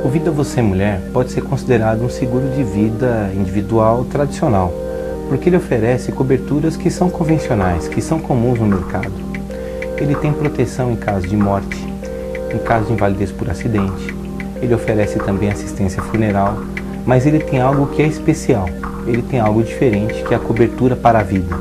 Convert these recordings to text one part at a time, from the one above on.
O Vida Você Mulher pode ser considerado um seguro de vida individual tradicional, porque ele oferece coberturas que são convencionais, que são comuns no mercado. Ele tem proteção em caso de morte, em caso de invalidez por acidente. Ele oferece também assistência funeral, mas ele tem algo que é especial. Ele tem algo diferente, que é a cobertura para a vida.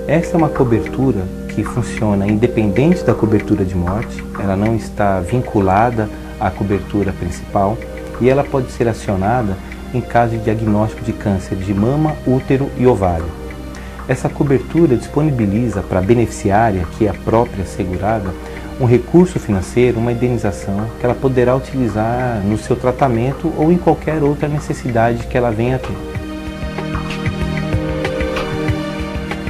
Essa é uma cobertura que funciona independente da cobertura de morte, ela não está vinculada à cobertura principal e ela pode ser acionada em caso de diagnóstico de câncer de mama, útero e ovário. Essa cobertura disponibiliza para a beneficiária, que é a própria segurada, um recurso financeiro, uma indenização que ela poderá utilizar no seu tratamento ou em qualquer outra necessidade que ela venha a ter.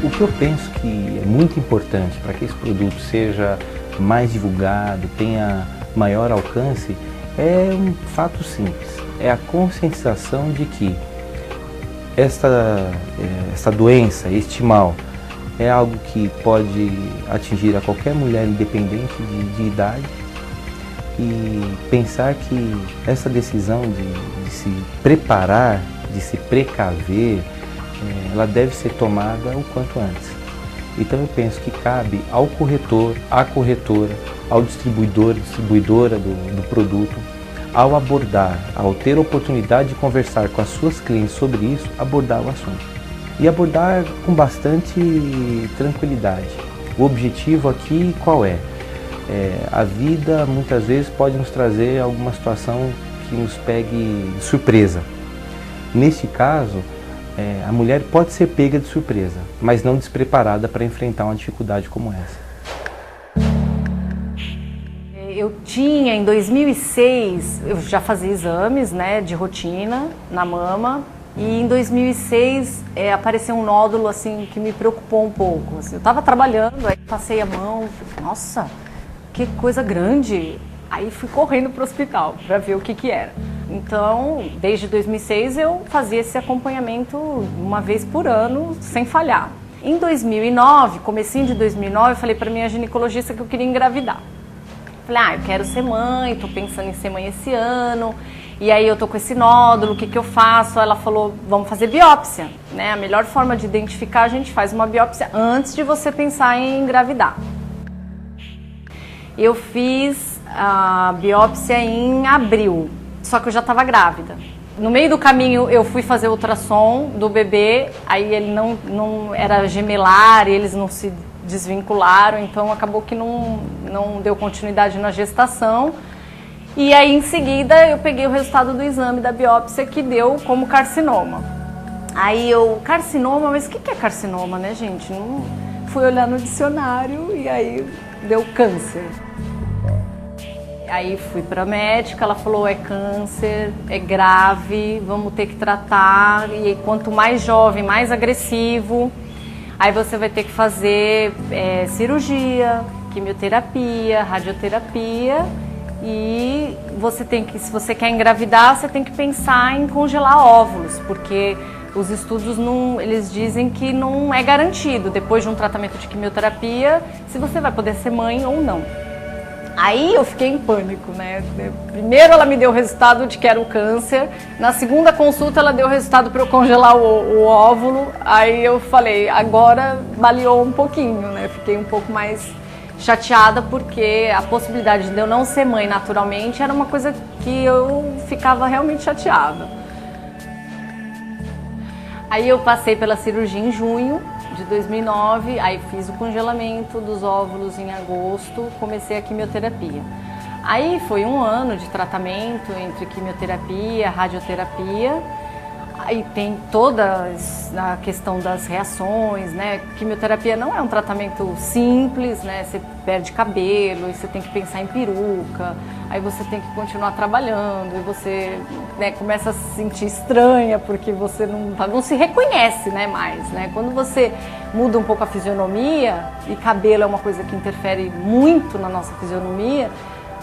O que eu penso que é muito importante para que esse produto seja mais divulgado, tenha maior alcance, é um fato simples, é a conscientização de que esta doença, este mal, é algo que pode atingir a qualquer mulher independente de idade, e pensar que essa decisão de se preparar, de se precaver, ela deve ser tomada o quanto antes. Então eu penso que cabe ao corretor, à corretora, ao distribuidor, distribuidora do produto, ao abordar, ao ter a oportunidade de conversar com as suas clientes sobre isso, abordar o assunto. E abordar com bastante tranquilidade. O objetivo aqui qual é? A vida muitas vezes pode nos trazer alguma situação que nos pegue de surpresa. Neste caso, a mulher pode ser pega de surpresa, mas não despreparada para enfrentar uma dificuldade como essa. Eu tinha, em 2006, eu já fazia exames, né, de rotina na mama, e em 2006 apareceu um nódulo assim, que me preocupou um pouco. Assim, eu estava trabalhando, aí passei a mão, nossa, que coisa grande! Aí fui correndo para o hospital para ver o que era. Então, desde 2006 eu fazia esse acompanhamento uma vez por ano, sem falhar. Em 2009, comecinho de 2009, eu falei para minha ginecologista que eu queria engravidar. Falei, eu quero ser mãe, tô pensando em ser mãe esse ano, e aí eu tô com esse nódulo, o que eu faço? Ela falou, vamos fazer biópsia, né? A melhor forma de identificar, a gente faz uma biópsia antes de você pensar em engravidar. Eu fiz a biópsia em abril, só que eu já estava grávida. No meio do caminho eu fui fazer o ultrassom do bebê, aí ele não era gemelar, eles não se desvincularam, então acabou que não deu continuidade na gestação. E aí em seguida eu peguei o resultado do exame da biópsia que deu como carcinoma. Aí carcinoma, mas o que é carcinoma, né, gente? Não fui olhar no dicionário e aí deu câncer. Aí fui para a médica, ela falou, é câncer, é grave, vamos ter que tratar, e quanto mais jovem, mais agressivo. Aí você vai ter que fazer cirurgia, quimioterapia, radioterapia, e você tem que, se você quer engravidar, você tem que pensar em congelar óvulos, porque os estudos eles dizem que não é garantido, depois de um tratamento de quimioterapia, se você vai poder ser mãe ou não. Aí eu fiquei em pânico, né? Primeiro ela me deu o resultado de que era o câncer, na segunda consulta ela deu o resultado para eu congelar o óvulo, aí eu falei, agora baleou um pouquinho, né? Fiquei um pouco mais chateada porque a possibilidade de eu não ser mãe naturalmente era uma coisa que eu ficava realmente chateada. Aí eu passei pela cirurgia em junho de 2009, aí fiz o congelamento dos óvulos em agosto, comecei a quimioterapia. Aí foi um ano de tratamento entre quimioterapia, radioterapia, aí tem toda a questão das reações, né? Quimioterapia não é um tratamento simples, né? Você perde cabelo, e você tem que pensar em peruca, aí você tem que continuar trabalhando, e você, né, começa a se sentir estranha, porque você não se reconhece, né, mais, né? Quando você muda um pouco a fisionomia, e cabelo é uma coisa que interfere muito na nossa fisionomia,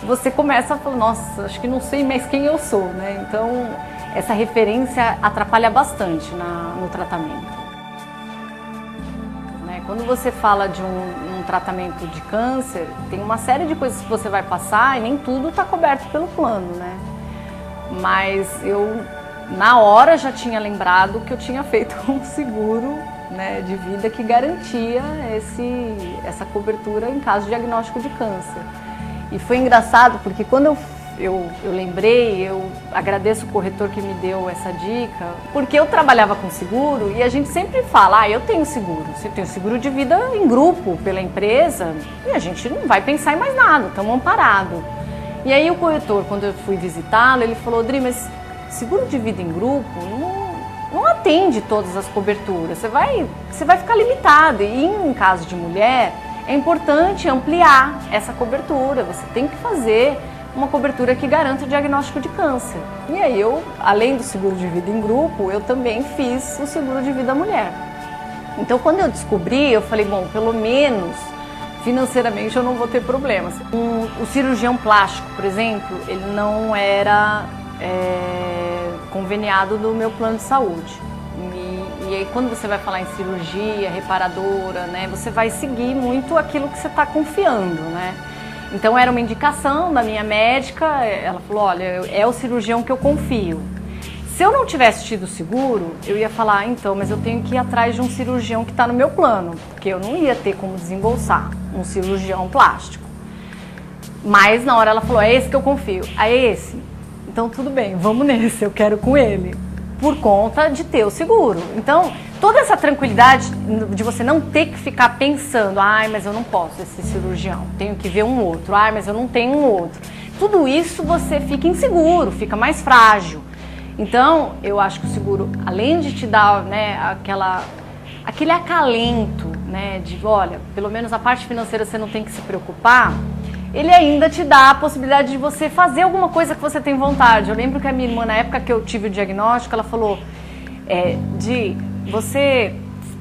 você começa a falar, nossa, acho que não sei mais quem eu sou, né? Então, essa referência atrapalha bastante no tratamento. Quando você fala de um tratamento de câncer, tem uma série de coisas que você vai passar e nem tudo está coberto pelo plano, né? mas eu na hora já tinha lembrado que eu tinha feito um seguro, né, de vida que garantia essa cobertura em caso de diagnóstico de câncer. E foi engraçado porque quando eu lembrei, eu agradeço o corretor que me deu essa dica, porque eu trabalhava com seguro e a gente sempre fala, eu tenho seguro, você tem seguro de vida em grupo pela empresa e a gente não vai pensar em mais nada, estamos amparados. E aí o corretor, quando eu fui visitá-lo, ele falou, Dri, mas seguro de vida em grupo não atende todas as coberturas, você vai ficar limitado. E em caso de mulher, é importante ampliar essa cobertura, você tem que fazer uma cobertura que garanta o diagnóstico de câncer. E aí eu, além do seguro de vida em grupo, eu também fiz o seguro de vida mulher. Então quando eu descobri, eu falei, bom, pelo menos financeiramente eu não vou ter problemas. O cirurgião plástico, por exemplo, ele não era conveniado do meu plano de saúde. E aí quando você vai falar em cirurgia, reparadora, né, você vai seguir muito aquilo que você está confiando, né? Então era uma indicação da minha médica, ela falou, olha, é o cirurgião que eu confio. Se eu não tivesse tido seguro, eu ia falar, então, mas eu tenho que ir atrás de um cirurgião que está no meu plano, porque eu não ia ter como desembolsar um cirurgião plástico. Mas na hora ela falou, é esse que eu confio. É esse? Então tudo bem, vamos nesse, eu quero com ele. Por conta de ter o seguro. Então, toda essa tranquilidade de você não ter que ficar pensando, mas eu não posso esse cirurgião, tenho que ver um outro, mas eu não tenho um outro. Tudo isso você fica inseguro, fica mais frágil. Então, eu acho que o seguro, além de te dar, né, aquele acalento, né, de, olha, pelo menos a parte financeira você não tem que se preocupar, ele ainda te dá a possibilidade de você fazer alguma coisa que você tem vontade. Eu lembro que a minha irmã, na época que eu tive o diagnóstico, ela falou, você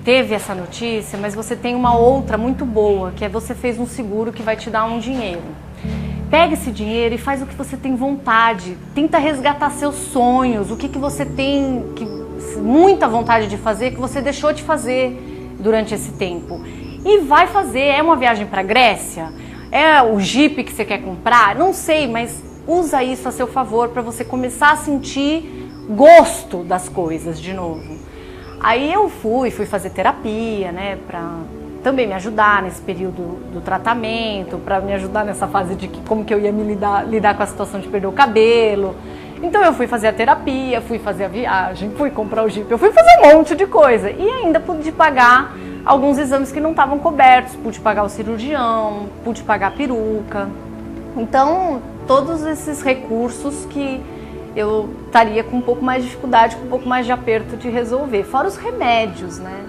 teve essa notícia, mas você tem uma outra muito boa, que é você fez um seguro que vai te dar um dinheiro. Pega esse dinheiro e faz o que você tem vontade. Tenta resgatar seus sonhos, o que você tem muita vontade de fazer, que você deixou de fazer durante esse tempo. E vai fazer. É uma viagem para a Grécia? É o Jeep que você quer comprar? Não sei, mas usa isso a seu favor para você começar a sentir gosto das coisas de novo. Aí eu fui fazer terapia, né, para também me ajudar nesse período do tratamento, para me ajudar nessa fase de como que eu ia lidar com a situação de perder o cabelo. Então eu fui fazer a terapia, fui fazer a viagem, fui comprar o Jeep, eu fui fazer um monte de coisa e ainda pude pagar alguns exames que não estavam cobertos, pude pagar o cirurgião, pude pagar a peruca. Então, todos esses recursos que eu estaria com um pouco mais de dificuldade, com um pouco mais de aperto de resolver. Fora os remédios, né?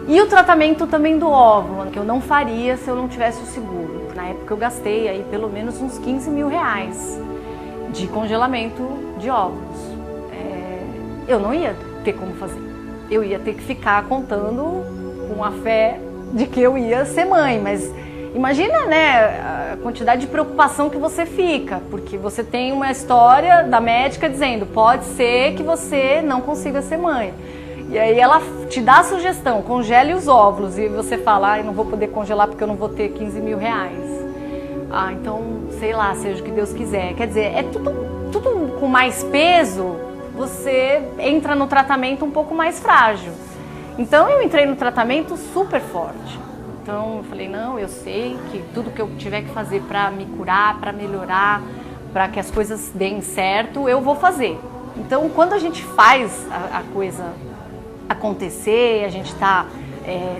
E o tratamento também do óvulo, que eu não faria se eu não tivesse o seguro. Na época eu gastei aí pelo menos uns 15 mil reais de congelamento de óvulos. Eu não ia ter como fazer. Eu ia ter que ficar contando com a fé de que eu ia ser mãe, mas imagina, né, a quantidade de preocupação que você fica, porque você tem uma história da médica dizendo, pode ser que você não consiga ser mãe. E aí ela te dá a sugestão, congele os óvulos, e você fala, não vou poder congelar porque eu não vou ter 15 mil reais. Então, sei lá, seja o que Deus quiser. Quer dizer, é tudo com mais peso, você entra no tratamento um pouco mais frágil. Então eu entrei no tratamento super forte. Então eu falei, não, eu sei que tudo que eu tiver que fazer para me curar, para melhorar, para que as coisas deem certo, eu vou fazer. Então quando a gente faz a coisa acontecer, a gente está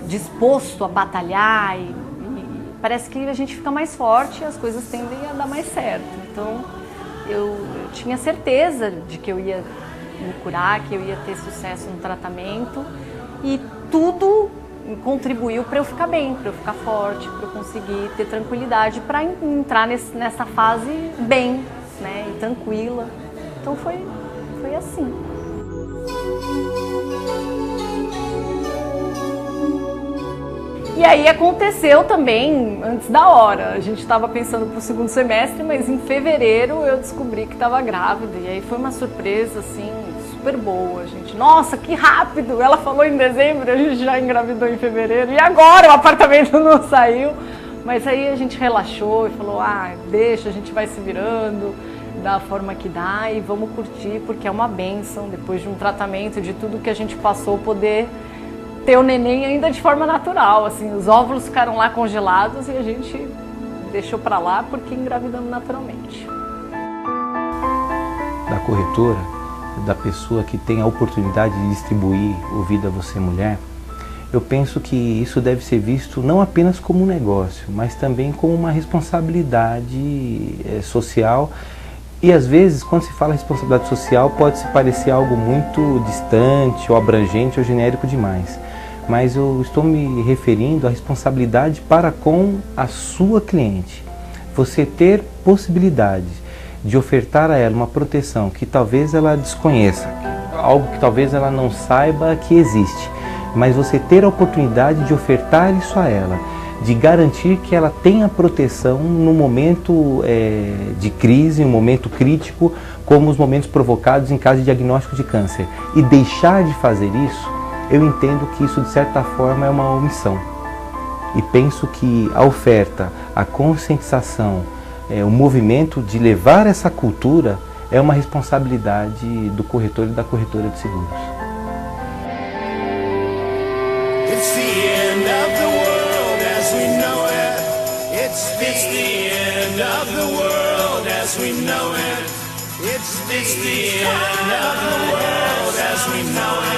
disposto a batalhar e parece que a gente fica mais forte e as coisas tendem a dar mais certo. Então eu tinha certeza de que eu ia me curar, que eu ia ter sucesso no tratamento. E tudo contribuiu para eu ficar bem, para eu ficar forte, para eu conseguir ter tranquilidade para entrar nessa fase bem, né, e tranquila. Então foi assim. E aí aconteceu também antes da hora. A gente estava pensando para o segundo semestre, mas em fevereiro eu descobri que estava grávida. E aí foi uma surpresa, assim, super boa, gente. Nossa, que rápido! Ela falou em dezembro, a gente já engravidou em fevereiro. E agora o apartamento não saiu. Mas aí a gente relaxou e falou, deixa, a gente vai se virando. da forma que dá e vamos curtir, porque é uma bênção, depois de um tratamento, de tudo que a gente passou, poder ter o neném ainda de forma natural, assim, os óvulos ficaram lá congelados e a gente deixou pra lá porque engravidamos naturalmente. Da corretora, da pessoa que tem a oportunidade de distribuir o Vida Você Mulher, eu penso que isso deve ser visto não apenas como um negócio, mas também como uma responsabilidade social. E às vezes, quando se fala responsabilidade social, pode se parecer algo muito distante, ou abrangente, ou genérico demais. Mas eu estou me referindo à responsabilidade para com a sua cliente. Você ter possibilidade de ofertar a ela uma proteção que talvez ela desconheça, algo que talvez ela não saiba que existe, mas você ter a oportunidade de ofertar isso a ela, de garantir que ela tenha proteção no momento de crise, no momento crítico, como os momentos provocados em caso de diagnóstico de câncer. E deixar de fazer isso, eu entendo que isso de certa forma é uma omissão. E penso que a oferta, a conscientização, o movimento de levar essa cultura é uma responsabilidade do corretor e da corretora de seguros. It's the end of the world as we know it. It's the end of the world as we know it. It's the end of the world as we know it.